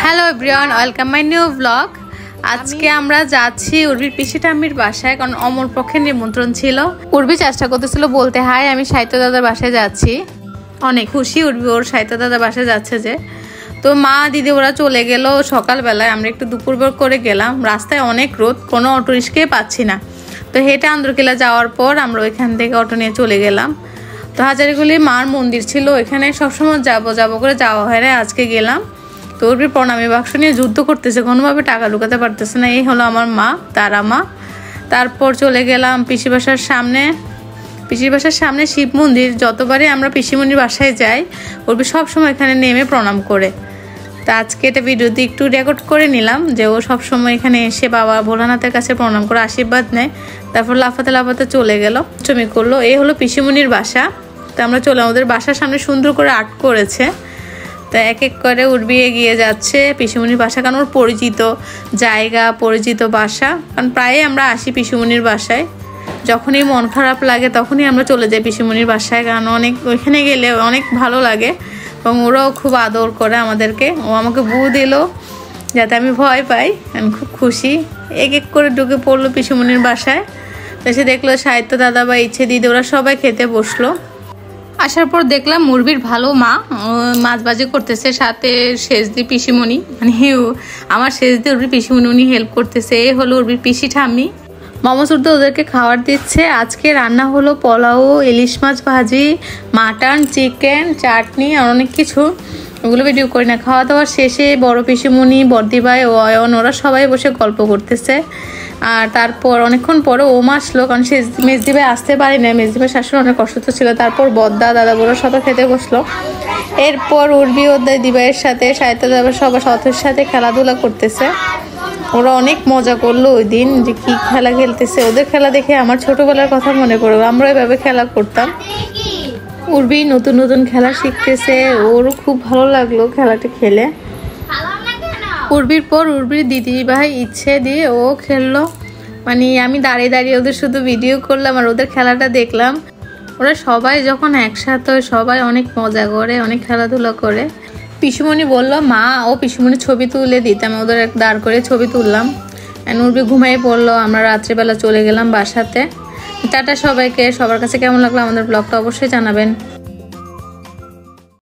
Hello everyone, welcome my new blog. আজকে আমরা যাচ্ছি উর্বির পিসি ঠাম্মির বাসায়, কারণ অমর পক্ষের নিমন্ত্রণ ছিল। উর্বি চেষ্টা করতেছিল বলতে হাই আমি সাহিত্য দাদার বাসায় যাচ্ছি। অনেক খুশি উর্বি ওর সাহিত্য দাদার বাসায় যাচ্ছে যে। তো মা দিদি ওরা চলে গেল সকালবেলায়, আমরা একটু দুপুরবেলা করে গেলাম। রাস্তায় অনেক রোদ, কোনো অটো রিক্সাই পাচ্ছি না। তো হেঁটে আন্দরকিলা যাওয়ার পর আমরা ওইখান থেকে অটো নিয়ে চলে গেলাম। তো হাজারিগুলি মার মন্দির ছিল, এখানে সবসময় যাবো করে যাওয়া হয় না, আজকে গেলাম। তো উর্বি প্রণামী বাক্স নিয়ে যুদ্ধ করতেছে, কোনোভাবে টাকা ঢুকাতে পারতেছে না। এই হলো আমার মা, তারা মা। তারপর চলে গেলাম পিসি বাসার সামনে। পিসির বাসার সামনে শিব মন্দির, যতবারই আমরা পিসিমণির বাসায় যাই উর্বি সবসময় এখানে নেমে প্রণাম করে। তা আজকে এটা ভিডিওতে একটু রেকর্ড করে নিলাম যে ও সবসময় এখানে এসে বাবা ভোলানাথের কাছে প্রণাম করে আশীর্বাদ নেয়। তারপর লাফাতে লাফাতে চলে গেল, চমি করলো। এই হলো পিসিমণির বাসা। তো আমরা চলে, ওদের বাসার সামনে সুন্দর করে আর্ট করেছে। তো এক এক করে উর্বি এগিয়ে যাচ্ছে পিসিমণির বাসা, কারণ ওর পরিচিত জায়গা, পরিচিত বাসা। কারণ প্রায়ই আমরা আসি পিসিমণির বাসায়, যখনই মন খারাপ লাগে তখনই আমরা চলে যাই পিসিমণির বাসায়, কারণ অনেক ওইখানে গেলে অনেক ভালো লাগে এবং ওরাও খুব আদর করে আমাদেরকে। ও আমাকে বু দিল যাতে আমি ভয় পাই, আমি খুব খুশি। এক এক করে ঢুকে পড়লো পিসিমণির বাসায়। তো সে দেখলো সাহিত্য দাদা বা ইচ্ছে দিদি ওরা সবাই খেতে বসলো। আসার পর দেখলাম উর্বির ভালো মা মাছ ভাজি করতেছে, সাথে সেজদি পিসিমণি, মানে আমার সেজদি উর্বির পিসিমণি উনি হেল্প করতেছে। এই হলো উর্বির পিসি ঠাম্মি। মামাসুরদা ওদেরকে খাবার দিচ্ছে। আজকে রান্না হলো পোলাও, ইলিশ মাছ ভাজি, মাটন, চিকেন, চাটনি আর অনেক কিছু। ওগুলো ভিডিও করি না। খাওয়া দাওয়ার শেষে বড় পিসিমণি, বর্দিভাই ও অয়ন ওরা সবাই বসে গল্প করতেছে। আর তারপর অনেকক্ষণ পরে ওমা আসলো, কারণ সে মেজদিভাই আসতে পারি না, মেজদিভাই শাশুড়ি অনেক অসুস্থ ছিল। তারপর বদ্দা দাদা বড় সবাই খেতে বসলো। এরপর উর্বি ও দিদিভাইয়ের সাথে সাহিত্য দাদা সবার সাথের সাথে খেলাধুলা করতেছে। ওরা অনেক মজা করলো ওই দিন, যে কি খেলা খেলতেছে। ওদের খেলা দেখে আমার ছোটবেলার কথা মনে পড়ে, আমরা এভাবে খেলা করতাম। উর্বি নতুন নতুন খেলা শিখতেছে, ওরও খুব ভালো লাগলো খেলাটা খেলে। উর্বির পর উর্বির দিদি ভাই ইচ্ছে দিয়ে ও খেললো, মানে আমি দাঁড়িয়ে দাঁড়িয়ে ওদের শুধু ভিডিও করলাম আর ওদের খেলাটা দেখলাম। ওরা সবাই যখন একসাথে হয় সবাই অনেক মজা করে, অনেক খেলাধুলা করে। পিসিমণি বললো মা ও পিসিমণি ছবি তুলে দিতাম, ওদের দাঁড় করে ছবি তুললাম। উর্বি ঘুমিয়ে পড়লো। আমরা রাত্রিবেলা চলে গেলাম বাসাতে। টাটা সবাইকে। সবার কাছে কেমন লাগলো আমাদের ব্লগটা অবশ্যই জানাবেন।